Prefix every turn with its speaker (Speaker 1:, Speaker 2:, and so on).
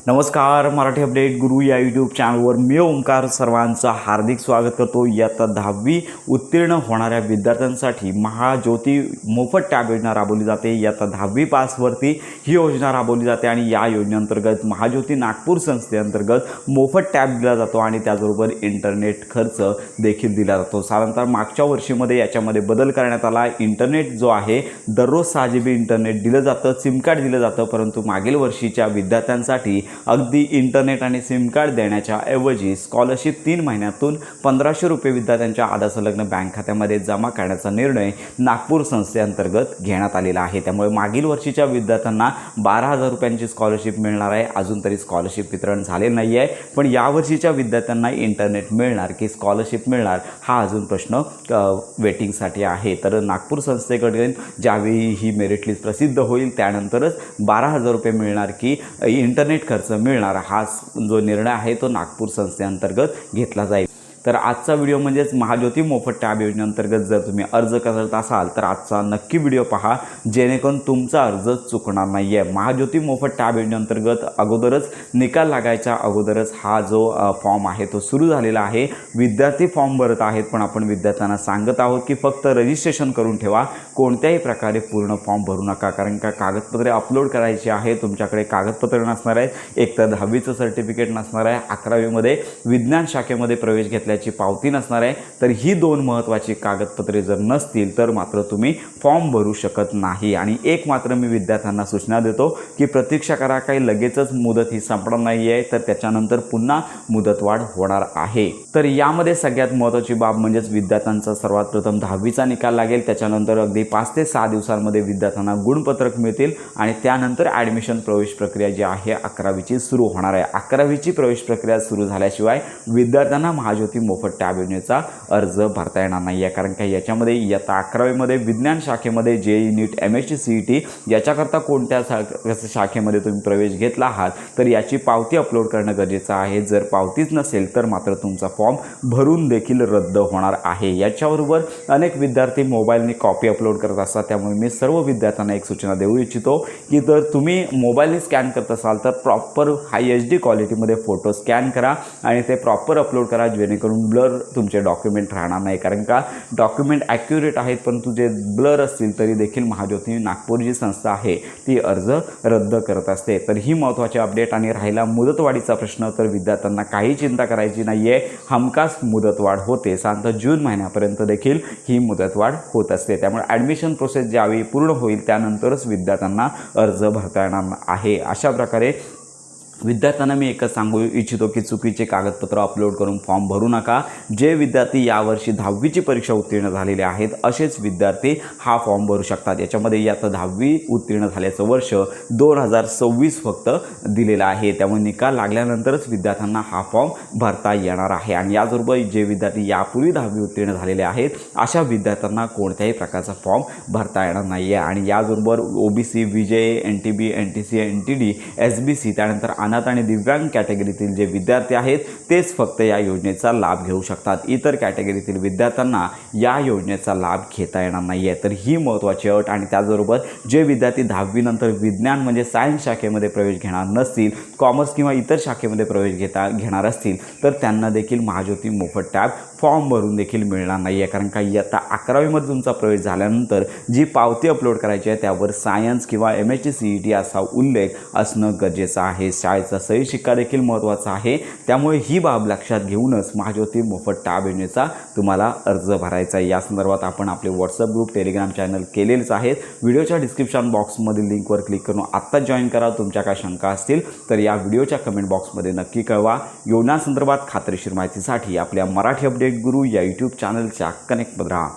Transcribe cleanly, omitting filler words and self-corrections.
Speaker 1: नमस्कार, मराठी अपडेट गुरु या यूट्यूब चॅनलवर मी ओंकार सर्वांचं हार्दिक स्वागत करतो। इयत्ता 10वी उत्तीर्ण होणाऱ्या विद्यार्थ्यांसाठी महाज्योती मोफत टॅब योजना राबवली जाते। इयत्ता 10वी पासवरती ही योजना राबवली जाते आणि या योजनेअंतर्गत महाज्योती नागपूर संस्थेअंतर्गत मोफत टॅब दिला जातो आणि त्याचबरोबर इंटरनेट खर्च देखील दिला जातो। साधारणतः मागच्या वर्षीमध्ये याच्यामध्ये बदल करण्यात आला। इंटरनेट जो आहे दररोज 6 GB इंटरनेट दिलं जातं, सिम कार्ड दिलं जातं, परंतु मागील वर्षीच्या विद्यार्थ्यांसाठी अगदी इंटरनेट आणि सिम कार्ड देण्याच्या ऐवजी स्कॉलरशिप 3 महिन्यातून 1500 रुपये विद्यार्थ्यांच्या आधारसंलग्न बँक खात्यामध्ये जमा करण्याचा निर्णय नागपूर संस्थेअंतर्गत घेण्यात आलेला आहे। त्यामुळे मागील वर्षीच्या विद्यार्थ्यांना 12,000 रुपयांची स्कॉलरशिप मिळणार आहे। अजून तरी स्कॉलरशिप वितरण झाले नाही आहे, पण यावर्षीच्या विद्यार्थ्यांना इंटरनेट मिळणार की स्कॉलरशिप मिळणार हा अजून प्रश्न वेटिंगसाठी आहे। तर नागपूर संस्थेकडे ज्यावेळी ही मेरिट लिस्ट प्रसिद्ध होईल त्यानंतरच 12,000 रुपये मिळणार की इंटरनेट खर्च मिळणार हा जो निर्णय आहे तो नागपूर संस्थेअंतर्गत घेतला जाईल। तर आजचा व्हिडिओ म्हणजेच महाज्योती मोफत टॅब योजनेअंतर्गत जर तुम्ही अर्ज करत असाल तर आजचा नक्की व्हिडिओ पहा, जेणेकरून तुमचा अर्ज चुकणार नाही आहे। महाज्योती मोफत टॅब योजनेअंतर्गत अगोदरच निकाल लागायच्या अगोदरच हा जो फॉर्म आहे तो सुरू झालेला आहे। विद्यार्थी फॉर्म भरत आहेत, पण आपण विद्यार्थ्यांना सांगत आहोत की फक्त रजिस्ट्रेशन करून ठेवा, कोणत्याही प्रकारे पूर्ण फॉर्म भरू नका, कारण का कागदपत्रे अपलोड करायची आहे। तुमच्याकडे कागदपत्रे नसणार आहेत, एक तर 10वीचं सर्टिफिकेट नसणार आहे, 11वीमध्ये विज्ञान शाखेमध्ये प्रवेश घेतल्याची पावती नसणार आहे। तर ही 2 महत्त्वाची कागदपत्रे जर नसतील तर मात्र तुम्ही फॉर्म भरू शकत नाही। आणि एक मात्र मी विद्यार्थ्यांना सूचना देतो की प्रतीक्षा करा, काही लगेचच मुदत ही संपणार नाही आहे, तर त्याच्यानंतर पुन्हा मुदतवाढ होणार आहे। तर यामध्ये सगळ्यात महत्त्वाची बाब म्हणजेच विद्यार्थ्यांचा सर्वात प्रथम 10वीचा निकाल लागेल, त्याच्यानंतर अगदी 5 ते 6 दिवसांमध्ये विद्यार्थ्यांना गुणपत्रक मिळतील आणि त्यानंतर ॲडमिशन प्रवेश प्रक्रिया जी आहे 11वीची सुरू होणार आहे। 11वीची प्रवेश प्रक्रिया सुरू झाल्याशिवाय विद्यार्थ्यांना महाज्योती मोफत टॅब योजनेचा अर्ज भरता येणार नाही आहे, कारण की याच्यामध्ये इयत्ता 11वीमध्ये विज्ञान शाखेमध्ये JEE नीट MSc CET याच्याकरता कोणत्या शाखेमध्ये तुम्ही प्रवेश घेतला आहात तर याची पावती अपलोड करणं गरजेचं आहे। जर पावतीच नसेल तर मात्र तुमचा फॉर्म भरून देखील रद्द होणार आहे। याच्याबरोबर अनेक विद्यार्थी मोबाईलने कॉपी अपलोड करत असतात, त्यामुळे मी सर्व विद्यार्थ्यांना एक सूचना देऊ इच्छितो की जर तुम्ही मोबाईलने स्कॅन करत असाल तर प्रॉपर हाय HD क्वालिटीमध्ये फोटो स्कॅन करा आणि ते प्रॉपर अपलोड करा, जेणेकरून ब्लर तुमचे डॉक्युमेंट राहणार नाही। कारण का डॉक्युमेंट ॲक्युरेट आहेत, परंतु जे ब्लर असतील तरी देखील महाज्योती नागपूर जी संस्था आहे ती अर्ज रद्द करत असते। तर ही महत्त्वाची अपडेट। आणि राहिला मुदतवाढीचा प्रश्न, तर विद्यार्थ्यांना काही चिंता करायची नाही आहे, हमखास मुदतवाढ होते। साधारणतः जून महिन्यापर्यंत देखील ही मुदतवाढ होत असते। त्यामुळे ॲडमिशन प्रोसेस ज्यावेळी पूर्ण होईल त्यानंतरच विद्यार्थ्यांना अर्ज भरता येणार आहे। अशा प्रकारे विद्यार्थ्यांना मी एकच सांगू इच्छितो की चुकीचे कागदपत्र अपलोड करून फॉर्म भरू नका। जे विद्यार्थी यावर्षी 10वीची परीक्षा उत्तीर्ण झालेले आहेत असेच विद्यार्थी हा फॉर्म भरू शकतात। याच्यामध्ये आता 10वी उत्तीर्ण झाल्याचं वर्ष 2026 फक्त दिलेलं आहे, त्यामुळे निकाल लागल्यानंतरच विद्यार्थ्यांना हा फॉर्म भरता येणार आहे। आणि याचबरोबर जे विद्यार्थी यापूर्वी 10वी उत्तीर्ण झालेले आहेत अशा विद्यार्थ्यांना कोणत्याही प्रकारचा फॉर्म भरता येणार नाही आहे। आणि याचबरोबर OBC VJ NTB NTC NTD SBC त्यानंतर अनाथ आणि दिव्यांग कॅटेगरीतील जे विद्यार्थी आहेत तेच फक्त या योजनेचा लाभ घेऊ शकतात। इतर कॅटेगरीतील विद्यार्थ्यांना या योजनेचा लाभ घेता येणार नाही आहे। तर ही महत्त्वाची अट। आणि त्याचबरोबर जे विद्यार्थी 10वी नंतर विज्ञान म्हणजे सायन्स शाखेमध्ये प्रवेश घेणार नसतील, कॉमर्स किंवा इतर शाखेमध्ये प्रवेश घेणार असतील तर त्यांना देखील महाज्योती मोफत टॅब फॉर्म भरून देखील मिळणार नाही आहे। कारण का इयत्ता 11वीमध्ये तुमचा प्रवेश झाल्यानंतर जी पावती अपलोड करायची आहे त्यावर सायन्स किंवा MSc CET असा उल्लेख असणं गरजेचं आहे। शाळेचा सही शिक्का देखील महत्त्वाचा आहे। त्यामुळे ही बाब लक्षात घेऊनच महाज्योती मोफत टॅब योजनेचा तुम्हाला अर्ज भरायचा आहे। या संदर्भात आपण आपले WhatsApp ग्रुप, टेलिग्राम चॅनल केलेलेच आहेत। व्हिडिओच्या डिस्क्रिप्शन बॉक्समधील लिंकवर क्लिक करून आत्ता जॉईन करा। तुमच्या काय शंका असतील तर या व्हिडिओच्या कमेंट बॉक्समध्ये नक्की कळवा। योजनासंदर्भात खात्रीशीर माहितीसाठी आपल्या मराठी अपडेट गुरु या यूट्यूब चॅनलच्या कनेक्टमध्ये राहा।